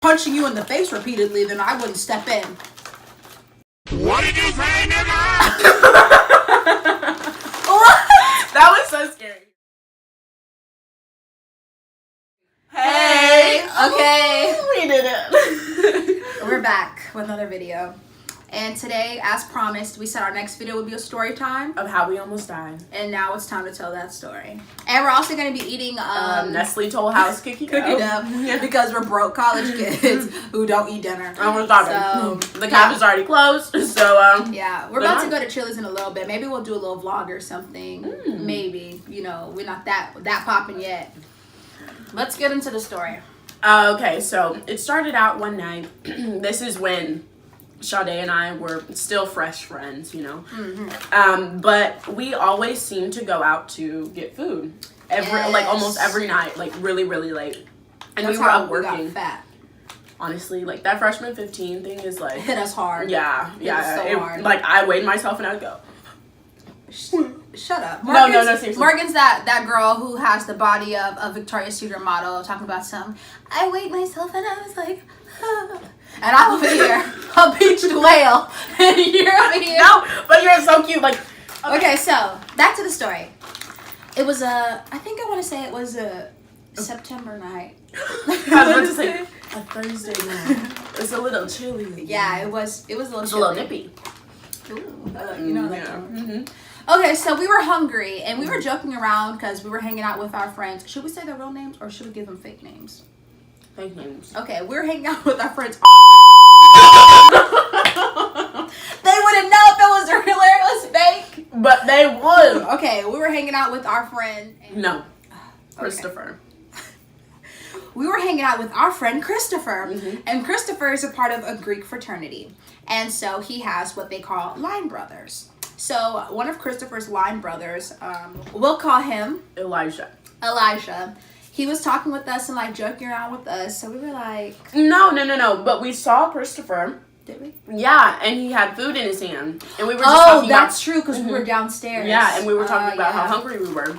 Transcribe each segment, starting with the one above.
punching you in the face repeatedly, then I wouldn't step in. What did you say, nigga? What? That was so scary. Hey. Okay. We did it. We're back with another video. And today, as promised, we said our next video would be a story time. Of how we almost died. And now it's time to tell that story. And we're also going to be eating Nestle Toll House cookie dough. because we're broke college kids who don't eat dinner. And we're starving. So, the cab is already closed, so yeah, we're about to go to Chili's in a little bit. Maybe we'll do a little vlog or something. Maybe, you know, we're not that popping yet. Let's get into the story. Okay, so it started out one night. This is when Sade and I were still fresh friends, you know. But we always seemed to go out to get food like almost every night, like really, really late. And That's we were how up working. We got fat. Honestly, like that freshman 15 thing is like Hit us hard. Yeah, So hard. Like I weighed myself and I'd go. Shut up. No, seriously. Morgan's that girl who has the body of a Victoria's Secret model talking about I weighed myself and I was like, and I'm over here, a beached whale, and you're over here. No, but you're so cute. Like, okay, so back to the story. It was I think I want to say it was a September night. I was about to say a Thursday night. It's a little chilly. Yeah, it was a little. It's chilly. a little nippy. Ooh, you know that. Okay, so we were hungry and we were joking around because we were hanging out with our friends. Should we say their real names or should we give them fake names? Fake names. Okay, we were hanging out with our friends. They wouldn't know if it was real or it was fake. But they would. Okay, we were hanging out with our friend. No. Christopher. We were hanging out with our friend Christopher. And Christopher is a part of a Greek fraternity. And so he has what they call line brothers. So one of Christopher's line brothers, we'll call him Elijah. He was talking with us and like joking around with us. So we were like, No. But we saw Christopher. did we? Yeah, and he had food in his hand. And we were just talking that's true because we were downstairs. Yeah, and we were talking about how hungry we were.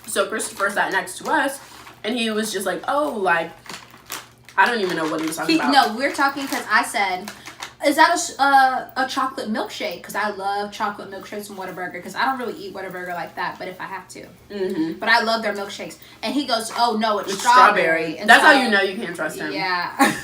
So Christopher sat next to us and he was just like, oh, like, I don't even know what he was talking about. No, we're talking because I said, is that a chocolate milkshake? Because I love chocolate milkshakes from Whataburger. Because I don't really eat Whataburger like that, but if I have to. But I love their milkshakes. And he goes, oh, no, it's strawberry. And that's how you know you can't trust him. Yeah.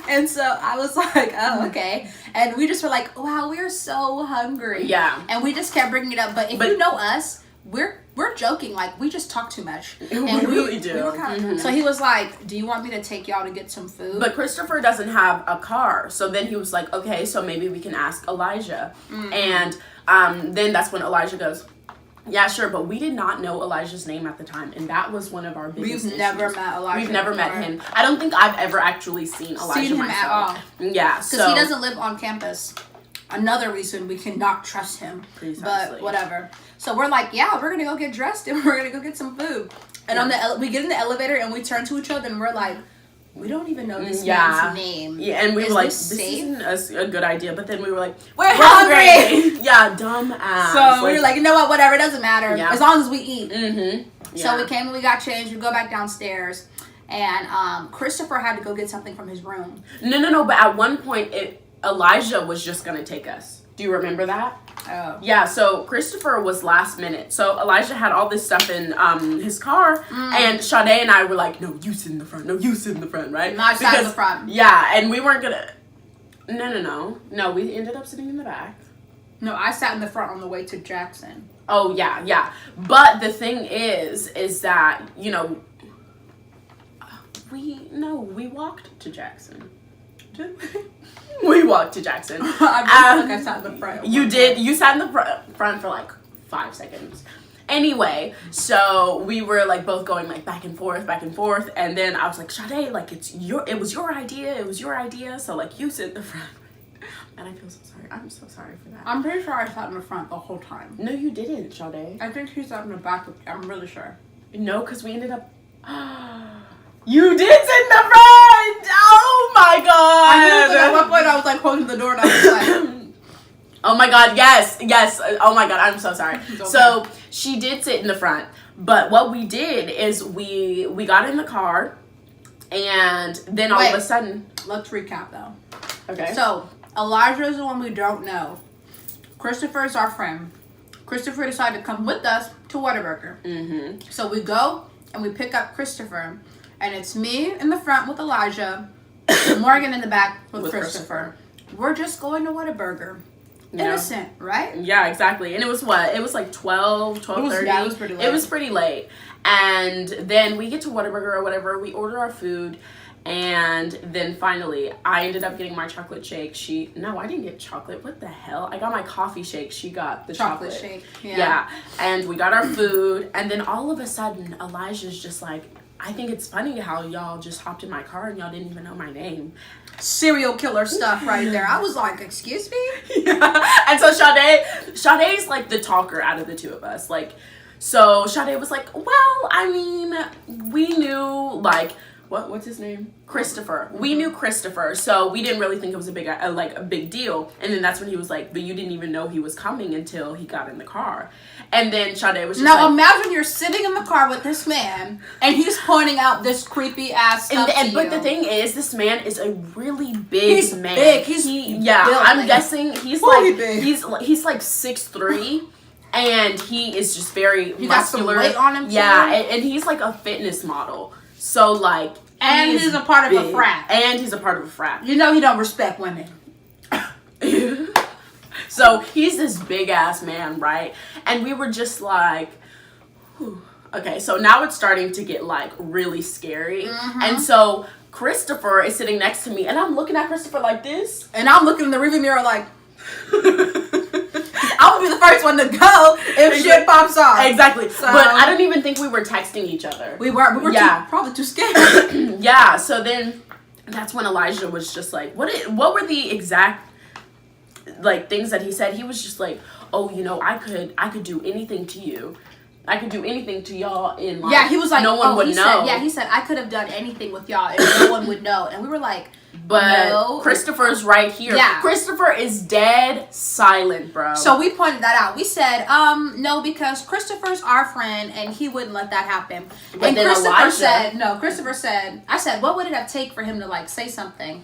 And so I was like, oh, okay. And we just were like, wow, we're so hungry. Yeah. And we just kept bringing it up. But if you know us, we're joking, like we just talk too much. And we really do. We were kind of, so he was like, do you want me to take y'all to get some food? But Christopher doesn't have a car. So then he was like, okay, so maybe we can ask Elijah. And then that's when Elijah goes, yeah, sure. But we did not know Elijah's name at the time. And that was one of our biggest issues. Never met Elijah. We've never met him. I don't think I've ever actually seen Elijah myself. At all. Yeah. Because he doesn't live on campus. Another reason we cannot trust him. Precisely. But whatever. So we're like, yeah, we're gonna go get dressed and we're gonna go get some food. And on we get in the elevator and we turn to each other and we're like, we don't even know this man's name. Yeah, and we were like, this safe? isn't a good idea. But then we were like, we're hungry. Yeah, dumb ass. So we were like, you know what, whatever, it doesn't matter as long as we eat. So we came and we got changed. We go back downstairs, and Christopher had to go get something from his room. No. But at one point, Elijah was just gonna take us. Do you remember that? Oh. Yeah, so Christopher was last minute. So Elijah had all this stuff in his car, and Sade and I were like, no, you sit in the front. No, you sit in the front, right? No, I sat in the front. Yeah, and we weren't gonna... No, we ended up sitting in the back. No, I sat in the front on the way to Jackson. Oh, yeah. But the thing is that, you know, we walked to Jackson. We walked to Jackson. I sat in the front. You did. You sat in the front for like 5 seconds. Anyway, so we were like both going like back and forth, and then I was like, Sade, like it was your idea. So like you sit in the front, and I feel so sorry. I'm so sorry for that. I'm pretty sure I sat in the front the whole time. No, you didn't, Sade. I think he sat in the back. I'm really sure. No, because we ended up. You did sit in the front! Oh my god! I knew at one point I was like closing the door and I was like, oh my god, yes. Oh my god, I'm so sorry. Okay. So she did sit in the front, but what we did is we got in the car And then all of a sudden... Let's recap, though. Okay. So, Elijah is the one we don't know. Christopher is our friend. Christopher decided to come with us to Whataburger. Mm-hmm. So we go and we pick up Christopher. And it's me in the front with Elijah, Morgan in the back with Christopher. We're just going to Whataburger. Innocent, right? Yeah, exactly. And it was what? It was like 12:30. Yeah, it was pretty late. It was pretty late. And then we get to Whataburger or whatever. We order our food. And then finally, I ended up getting my chocolate shake. No, I didn't get chocolate. What the hell? I got my coffee shake. She got the chocolate shake. Yeah. And we got our food. And then all of a sudden, Elijah's just like, I think it's funny how y'all just hopped in my car and y'all didn't even know my name. Serial killer stuff right there. I was like, excuse me? Yeah. And so Sade's like the talker out of the two of us. Like, so Sade was like, well, I mean, we knew like, what's his name? Christopher. We knew Christopher, so we didn't really think it was a big deal. And then that's when he was like, but you didn't even know he was coming until he got in the car. And then Sade was just now imagine you're sitting in the car with this man and he's pointing out this creepy ass stuff to but you. the thing is, this man is a really big man. Big. He's I'm guessing he's big. he's like 6'3". And he is just very muscular. Got some weight on him too. Yeah, and he's like a fitness model. So like, and he's a part of a frat. And he's a part of a frat. You know he don't respect women. So he's this big ass man, right? And we were just like, whew. Okay, so now it's starting to get like really scary. Mm-hmm. And so Christopher is sitting next to me, and I'm looking at Christopher like this, and I'm looking in the rearview mirror like, I'm gonna be the first one to go if shit pops off. Exactly. So, but I don't even think we were texting each other. We were probably too scared. Yeah. So then that's when Elijah was just like, what were the exact like things that he said? He was just like, oh, you know, I could do anything to you. I could do anything to y'all in life. Yeah, he was like, no one would know. He said, I could have done anything with y'all and no one would know. And we were like, but no. Christopher's right here. Yeah. Christopher is dead silent, bro. So we pointed that out. We said, no, because Christopher's our friend and he wouldn't let that happen. But and then Christopher said, I said, what would it have taken for him to like say something?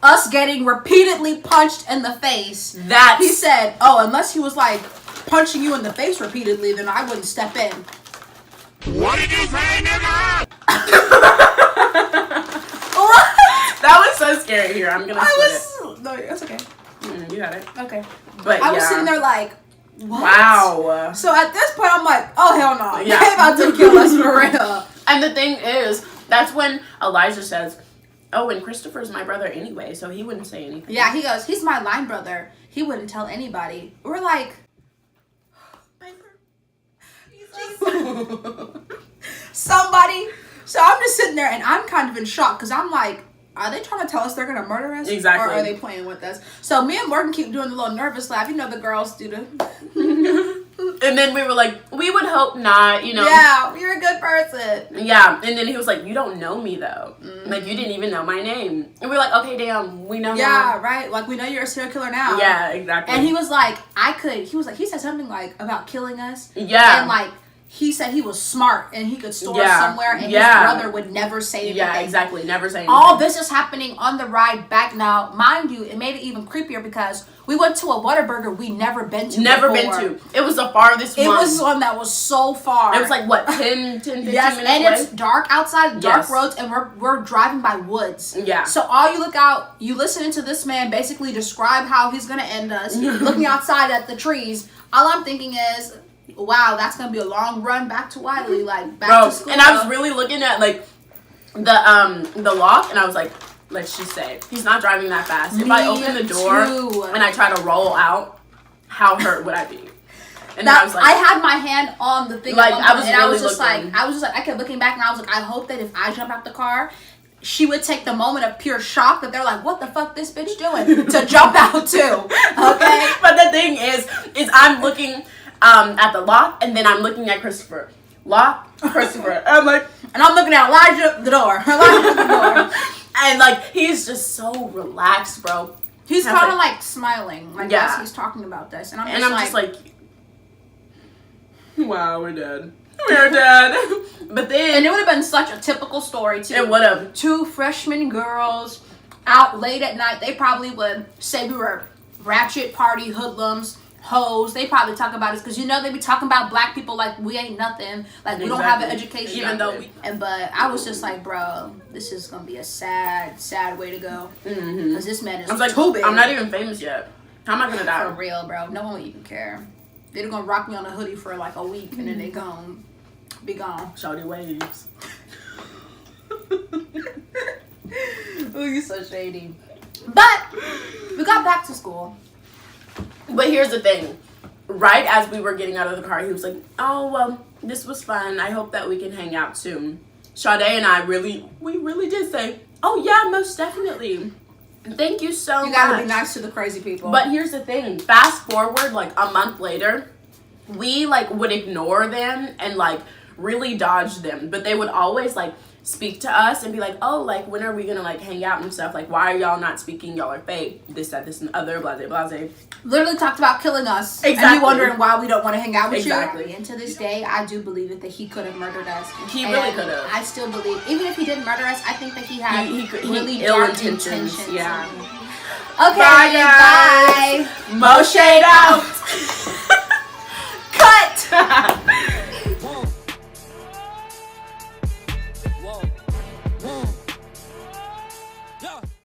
Us getting repeatedly punched in the face. He said, oh, unless he was like punching you in the face repeatedly, then I wouldn't step in. What did you say, nigga? What? That was so scary. Here, I'm gonna split it. No, that's okay. You got it. Okay. But I was sitting there like, what? Wow. So at this point, I'm like, oh, hell no. Yeah. They about to kill us for real. And the thing is, that's when Elijah says, oh, and Christopher's my brother anyway, so he wouldn't say anything. Yeah, he goes, he's my line brother. He wouldn't tell anybody. We're like, somebody. So I'm just sitting there and I'm kind of in shock because I'm like, are they trying to tell us they're going to murder us? Exactly. Or are they playing with us? So me and Morgan keep doing the little nervous laugh. You know the girls do the... And then we were like, we would hope not, you know. Yeah, you're a good person. Yeah, and then he was like, you don't know me, though. Mm-hmm. Like, you didn't even know my name. And we were like, okay, damn, we know now. Yeah, right? Like, we know you're a serial killer now. Yeah, exactly. And he was like, he said something like, about killing us. Yeah. And like, he said he was smart and he could store somewhere and his brother would never say anything. Yeah, exactly. Never say anything. All this is happening on the ride back now. Mind you, it made it even creepier because we went to a Whataburger we never been to before. It was the farthest one. It was one that was so far. It was like, what, 10 15 yes, minutes and away? it's dark outside, dark roads, and we're driving by woods. Yeah. So all you look out, you listening to this man basically describe how he's going to end us, looking outside at the trees. All I'm thinking is... wow, that's gonna be a long run back to Wiley, like back to school. And I was really looking at like the lock, and I was like she said, he's not driving that fast. If I open the door and I try to roll out, how hurt would I be? And I was like, I had my hand on the thing, like I was just like, I kept looking back, and I was like, I hope that if I jump out the car, she would take the moment of pure shock that they're like, what the fuck this bitch doing to jump out too? Okay, but the thing is I'm looking. At the lock, and then I'm looking at Christopher. Lock, Christopher. I'm like, and I'm looking at Elijah, the door. Elijah, the door. And like, he's just so relaxed, bro. He's kind of like smiling, like as he's talking about this, and I'm just like, wow, we're dead. We are dead. But then And it would have been such a typical story too. it would have. Two freshman girls out late at night. They probably would say we were ratchet party hoodlums, hoes. They probably talk about us because they be talking about black people like we ain't nothing, like we don't have an education. Even though but I was just like, bro, this is gonna be a sad way to go because this man is I was like, too big. I'm not even famous yet. How am I gonna die? For real, bro. No one would even care. They're gonna rock me on a hoodie for like a week and then they gonna be gone. Shawty waves. Oh, you so shady. But we got back to school. But here's the thing. Right as we were getting out of the car, he was like, oh, well, this was fun. I hope that we can hang out soon. Sade and I really did say, oh, yeah, most definitely. Thank you so much. You gotta be nice to the crazy people. But here's the thing. Fast forward, like, a month later, we, like, would ignore them and, like, really dodge them. But they would always, like, speak to us and be like, oh, like, when are we gonna, like, hang out and stuff? Like, why are y'all not speaking? Y'all are fake. This, that, this, and the other, blase, blase. Literally talked about killing us. Exactly. And you wondering why we don't want to hang out with you. Exactly. And to this day, I do believe it that he could have murdered us. He really could have. I still believe, even if he didn't murder us, I think that he had really ill dark intentions. Yeah. Okay, Bye, guys. bye. MoShade out.